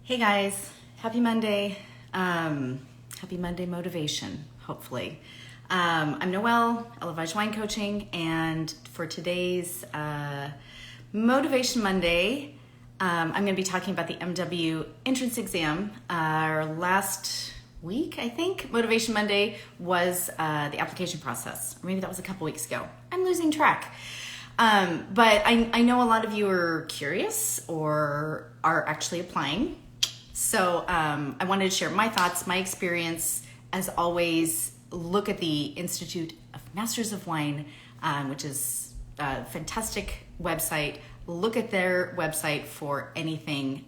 Hey guys, happy Monday. Happy Monday motivation, hopefully. I'm Noelle, Elevage Wine Coaching, and for today's Motivation Monday, I'm going to be talking about the MW entrance exam. Our last week, I think, Motivation Monday was the application process. Or maybe that was a couple weeks ago. I'm losing track. But I know a lot of you are curious or are actually applying. So I wanted to share my thoughts, my experience. As always, look at the Institute of Masters of Wine, which is a fantastic website. Look at their website for anything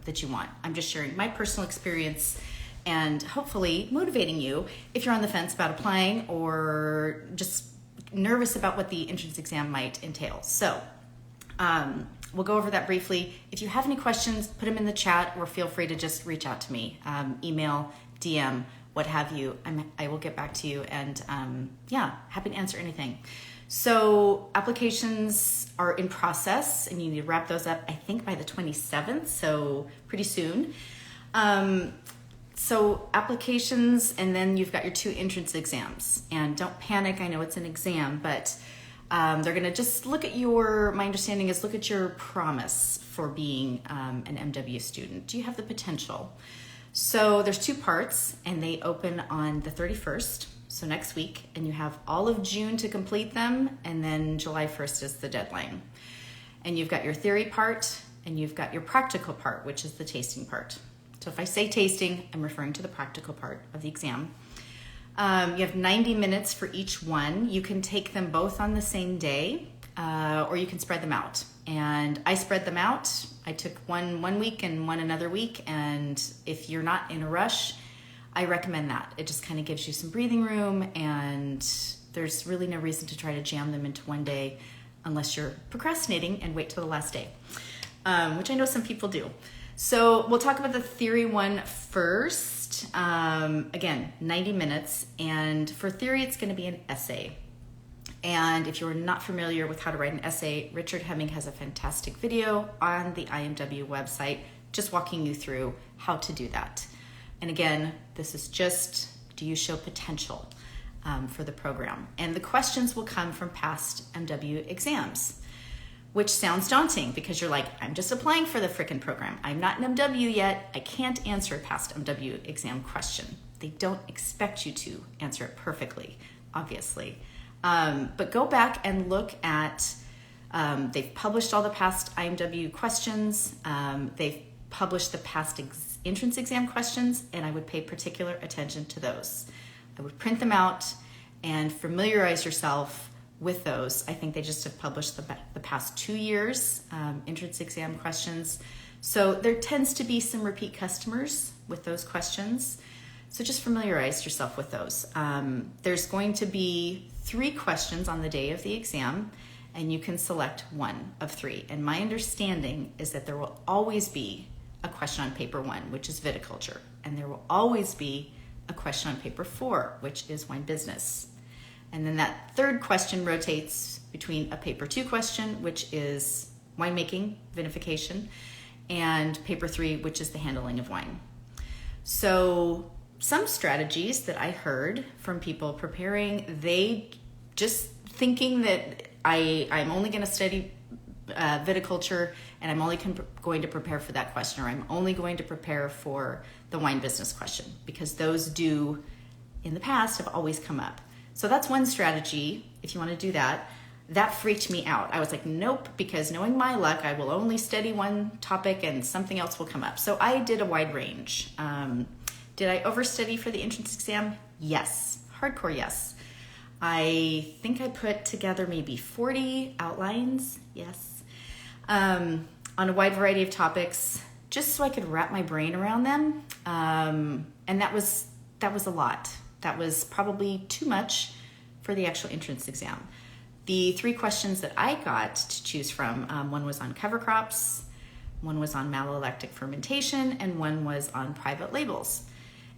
that you want. I'm just sharing my personal experience and hopefully motivating you if you're on the fence about applying or just nervous about what the entrance exam might entail. So we'll go over that briefly. If you have any questions, put them in the chat or feel free to just reach out to me, email, DM, what have you. I will get back to you and happy to answer anything. So applications are in process and you need to wrap those up, I think by the 27th, so pretty soon. So applications, and then you've got your 2 entrance exams. And don't panic, I know it's an exam, but they're gonna just look at my understanding is look at your promise for being an MW student. Do you have the potential? So there's 2 parts and they open on the 31st, so next week, and you have all of June to complete them, and then July 1st is the deadline. And you've got your theory part and you've got your practical part, which is the tasting part. So if I say tasting, I'm referring to the practical part of the exam. You have 90 minutes for each one. You can take them both on the same day, or you can spread them out. And I spread them out. I took one week and one another week. And if you're not in a rush, I recommend that. It just kind of gives you some breathing room, and there's really no reason to try to jam them into one day unless you're procrastinating and wait till the last day, which I know some people do. So we'll talk about the theory one first. Again, 90 minutes. And for theory, it's going to be an essay. And if you're not familiar with how to write an essay, Richard Hemming has a fantastic video on the IMW website, just walking you through how to do that. And again, this is just, do you show potential for the program? And the questions will come from past MW exams, which sounds daunting because you're like, I'm just applying for the frickin' program. I'm not an MW yet. I can't answer a past MW exam question. They don't expect you to answer it perfectly, obviously. But go back and look at, they've published all the past IMW questions. They've published the past entrance exam questions, and I would pay particular attention to those. I would print them out and familiarize yourself with those. I think they just have published the past 2 years entrance exam questions. So there tends to be some repeat customers with those questions. So just familiarize yourself with those. There's going to be 3 questions on the day of the exam, and you can select one of 3. And my understanding is that there will always be a question on paper 1, which is viticulture. And there will always be a question on paper 4, which is wine business. And then that 3rd question rotates between a paper 2 question, which is winemaking, vinification, and paper 3, which is the handling of wine. So some strategies that I heard from people preparing, they just thinking that I'm only going to study viticulture and I'm only going to prepare for that question, or I'm only going to prepare for the wine business question, because those do, in the past, have always come up. So that's one strategy, if you want to do that. That freaked me out. I was like, nope, because knowing my luck, I will only study one topic and something else will come up. So I did a wide range. Did I overstudy for the entrance exam? Yes. Hardcore yes. I think I put together maybe 40 outlines, yes, on a wide variety of topics, just so I could wrap my brain around them. And that was a lot. That was probably too much for the actual entrance exam. The 3 questions that I got to choose from, one was on cover crops, one was on malolactic fermentation, and one was on private labels.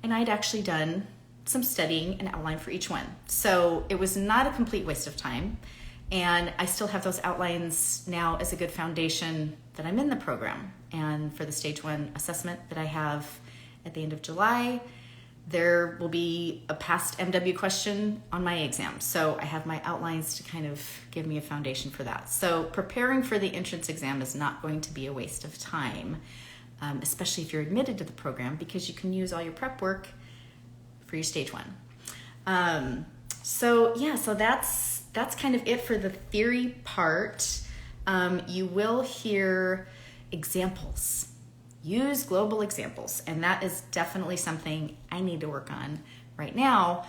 And I'd actually done some studying and outline for each one. So it was not a complete waste of time. And I still have those outlines now as a good foundation that I'm in the program. And for the stage 1 assessment that I have at the end of July, there will be a past MW question on my exam. So I have my outlines to kind of give me a foundation for that. So preparing for the entrance exam is not going to be a waste of time, especially if you're admitted to the program, because you can use all your prep work for your stage 1. So that's kind of it for the theory part. You will hear examples. Use global examples, and that is definitely something I need to work on right now.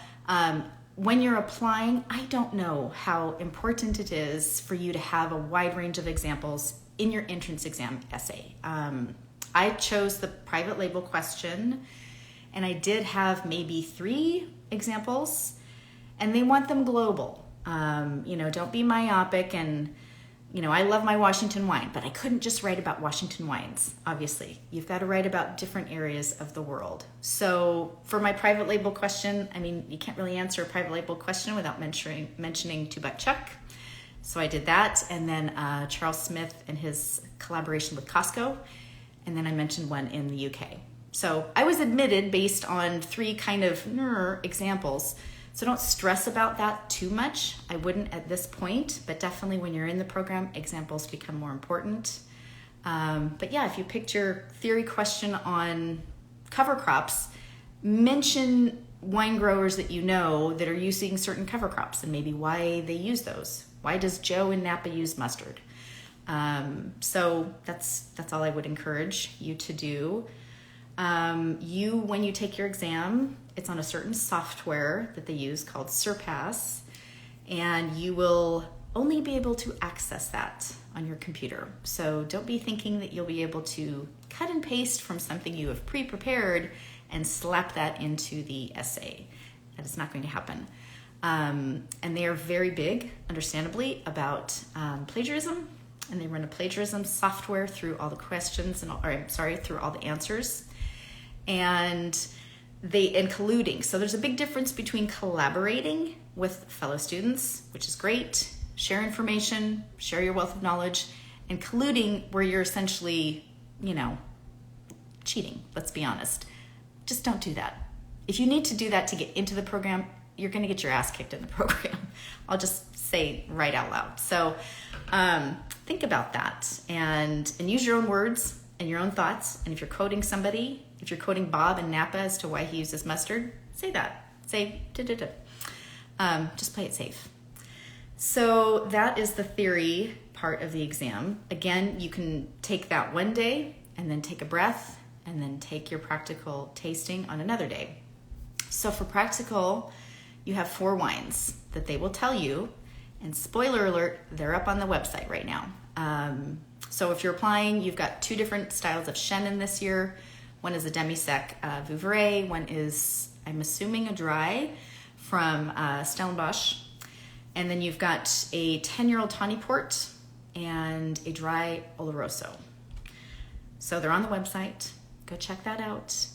When you're applying, I don't know how important it is for you to have a wide range of examples in your entrance exam essay. I chose the private label question, and I did have maybe 3 examples, and they want them global. Don't be myopic, and I love my Washington wine, but I couldn't just write about Washington wines, obviously. You've got to write about different areas of the world. So for my private label question, you can't really answer a private label question without mentioning Two Buck Chuck. So I did that, and then Charles Smith and his collaboration with Costco, and then I mentioned one in the UK. So I was admitted based on 3 kind of examples. So don't stress about that too much. I wouldn't at this point, but definitely when you're in the program, examples become more important. But yeah, if you picked your theory question on cover crops, mention wine growers that you know that are using certain cover crops and maybe why they use those. Why does Joe in Napa use mustard? So that's all I would encourage you to do. When you take your exam, it's on a certain software that they use called Surpass, and you will only be able to access that on your computer. So don't be thinking that you'll be able to cut and paste from something you have pre-prepared and slap that into the essay. That is not going to happen. And they are very big, understandably, about plagiarism, and they run a plagiarism software through all the questions through all the answers. And colluding. So there's a big difference between collaborating with fellow students, which is great, share information, share your wealth of knowledge, and colluding where you're essentially, cheating, let's be honest. Just don't do that. If you need to do that to get into the program, you're going to get your ass kicked in the program. I'll just say right out loud. So think about that and use your own words and your own thoughts. And if you're quoting somebody, if you're quoting Bob in Napa as to why he uses mustard, say that. Say, just play it safe. So that is the theory part of the exam. Again, you can take that one day and then take a breath and then take your practical tasting on another day. So for practical, you have 4 wines that they will tell you, and spoiler alert, they're up on the website right now. So if you're applying, you've got 2 different styles of Chenin this year. One is a demi-sec Vouvray. One is, I'm assuming, a dry from Stellenbosch. And then you've got a 10-year-old Tawny Port and a dry Oloroso. So they're on the website. Go check that out.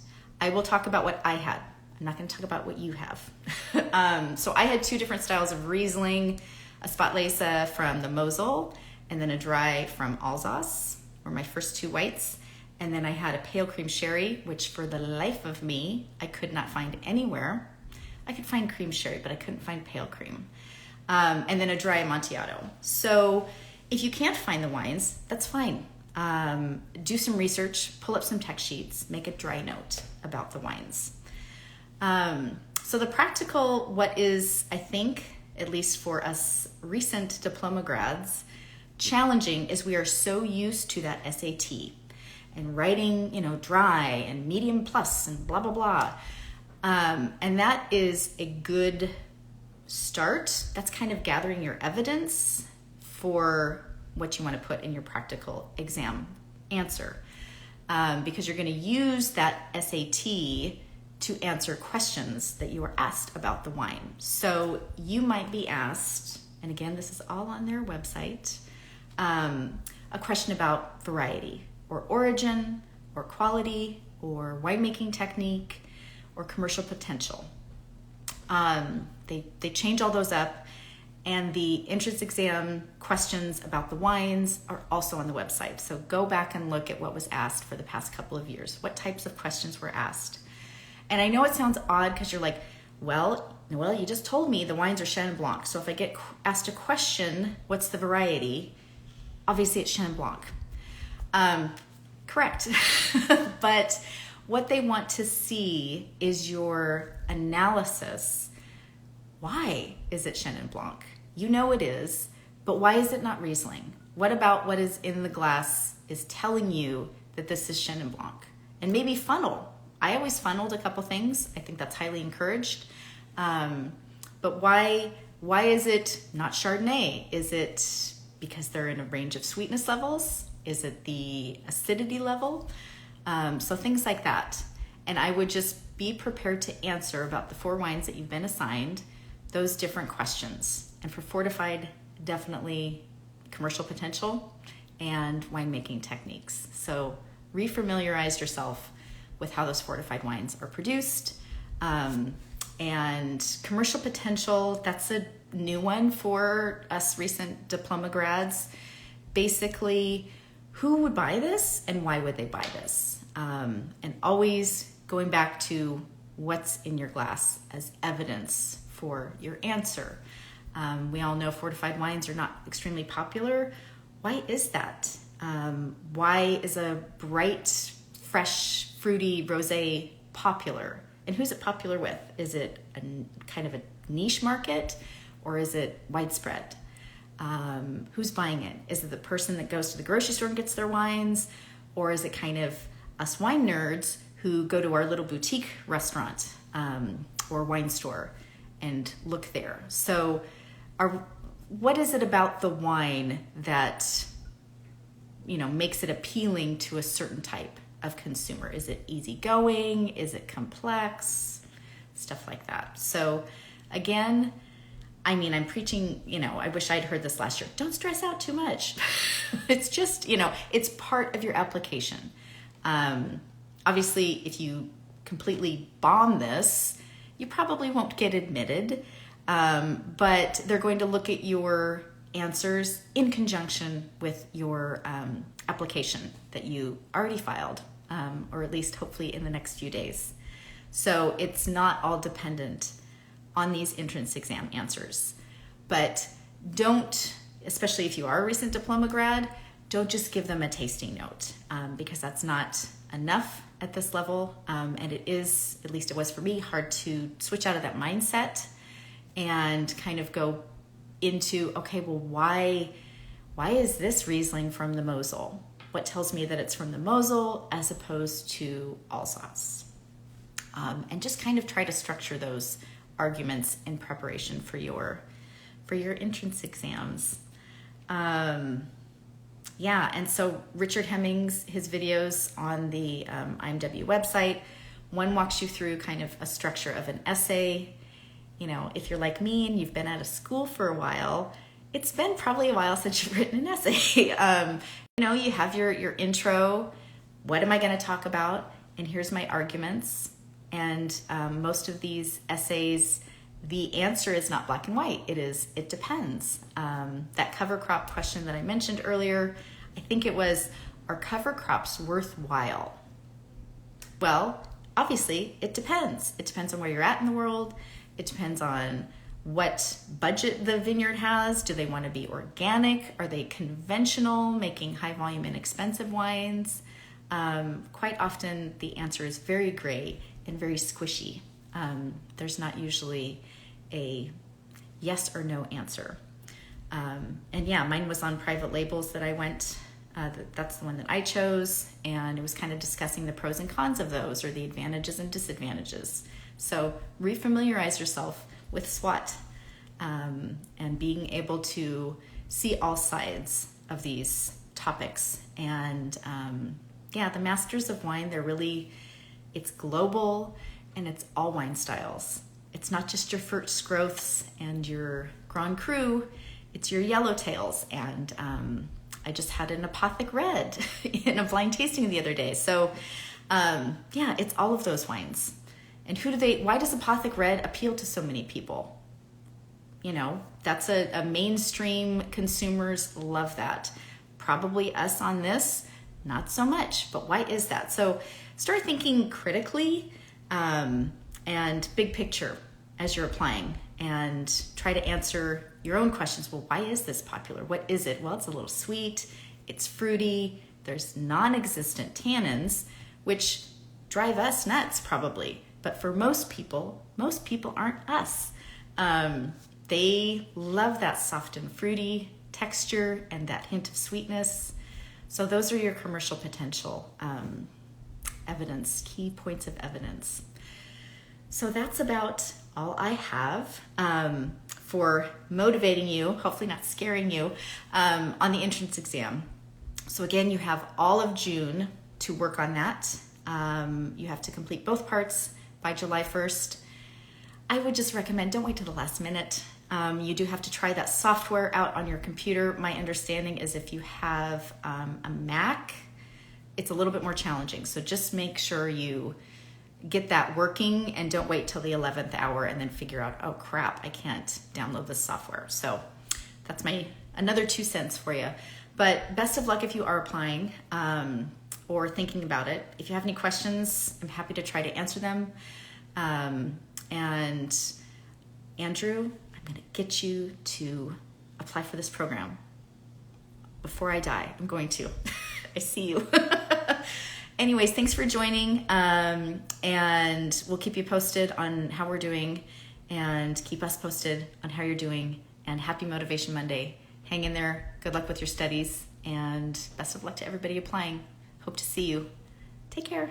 I will talk about what I had. I'm not going to talk about what you have. So I had 2 different styles of Riesling, a Spatlese from the Mosel, and then a dry from Alsace, were my first 2 whites. And then I had a pale cream sherry, which for the life of me, I could not find anywhere. I could find cream sherry, but I couldn't find pale cream. And then a dry Amontillado. So if you can't find the wines, that's fine. Do some research, pull up some text sheets, make a dry note about the wines. So the practical, what is, I think, at least for us recent diploma grads, challenging is we are so used to that SAT and writing, dry and medium plus and blah, blah, blah. And that is a good start. That's kind of gathering your evidence for what you want to put in your practical exam answer. Because you're going to use that SAT to answer questions that you were asked about the wine. So you might be asked, and again, this is all on their website, a question about variety or origin or quality or winemaking technique or commercial potential. They change all those up, And the entrance exam questions about the wines are also on the website. So go back and look at what was asked for the past couple of years. What types of questions were asked? And I know it sounds odd because you're like, well, Noelle, you just told me the wines are Chenin Blanc. So if I get asked a question, what's the variety? Obviously it's Chenin Blanc. Correct. But what they want to see is your analysis. Why is it Chenin Blanc? You know it is, but why is it not Riesling? What about what is in the glass is telling you that this is Chenin Blanc? And maybe funnel. I always funneled a couple things. I think that's highly encouraged. But why is it not Chardonnay? Is it because they're in a range of sweetness levels? Is it the acidity level? So things like that. And I would just be prepared to answer about the 4 wines that you've been assigned, those different questions. And for fortified, definitely commercial potential and winemaking techniques. So refamiliarize yourself with how those fortified wines are produced. And commercial potential, that's a new one for us recent diploma grads. Basically, who would buy this and why would they buy this? And always going back to what's in your glass as evidence for your answer. We all know fortified wines are not extremely popular. Why is that? Why is a bright, fresh, fruity rosé popular? And who's it popular with? Is it a kind of a niche market or is it widespread? Who's buying it? Is it the person that goes to the grocery store and gets their wines? Or is it kind of us wine nerds who go to our little boutique restaurant or wine store and look there? So what is it about the wine that, makes it appealing to a certain type of consumer? Is it easygoing? Is it complex? Stuff like that. So again, I'm preaching, I wish I'd heard this last year. Don't stress out too much. It's just, it's part of your application. Obviously, if you completely bomb this, you probably won't get admitted. But they're going to look at your answers in conjunction with your application that you already filed, or at least hopefully in the next few days. So it's not all dependent on these entrance exam answers. But don't, especially if you are a recent diploma grad, don't just give them a tasting note because that's not enough at this level. And it is, at least it was for me, hard to switch out of that mindset and kind of go into, okay, well, why is this Riesling from the Mosel? What tells me that it's from the Mosel as opposed to Alsace? And just kind of try to structure those arguments in preparation for your entrance exams. And so Richard Hemmings, his videos on the IMW website, one walks you through kind of a structure of an essay. If you're like me and you've been out of school for a while, it's been probably a while since you've written an essay. You have your intro. What am I going to talk about? And here's my arguments. And most of these essays, the answer is not black and white. It depends. That cover crop question that I mentioned earlier, I think it was, are cover crops worthwhile? Well, obviously it depends. It depends on where you're at in the world. It depends on what budget the vineyard has. Do they want to be organic? Are they conventional, making high volume inexpensive wines? Quite often the answer is very gray and very squishy. There's not usually a yes or no answer. Mine was on private labels that I went, that's the one that I chose, and it was kind of discussing the pros and cons of those, or the advantages and disadvantages. So refamiliarize yourself with SWOT and being able to see all sides of these topics. And the Masters of Wine, it's global and it's all wine styles. It's not just your first growths and your Grand Cru, it's your yellowtails. And I just had an Apothic Red in a blind tasting the other day. So it's all of those wines. And why does Apothic Red appeal to so many people? That's a mainstream, consumers love that. Probably us on this, not so much, but why is that? So start thinking critically and big picture as you're applying, and try to answer your own questions. Well, why is this popular? What is it? Well, it's a little sweet, it's fruity, there's non-existent tannins, which drive us nuts probably. But for most people aren't us. They love that soft and fruity texture and that hint of sweetness. So those are your commercial potential evidence, key points of evidence. So that's about all I have for motivating you, hopefully not scaring you, on the entrance exam. So again, you have all of June to work on that. You have to complete both parts by July 1st. I would just recommend, don't wait till the last minute. You do have to try that software out on your computer. My understanding is if you have a Mac, it's a little bit more challenging. So just make sure you get that working and don't wait till the 11th hour and then figure out, oh crap, I can't download this software. So that's another 2 cents for you. But best of luck if you are applying or thinking about it. If you have any questions, I'm happy to try to answer them. And Andrew, I'm going to get you to apply for this program. Before I die, I'm going to. I see you. Anyways, thanks for joining. And we'll keep you posted on how we're doing, and keep us posted on how you're doing. And happy Motivation Monday. Hang in there. Good luck with your studies, and best of luck to everybody applying. Hope to see you. Take care.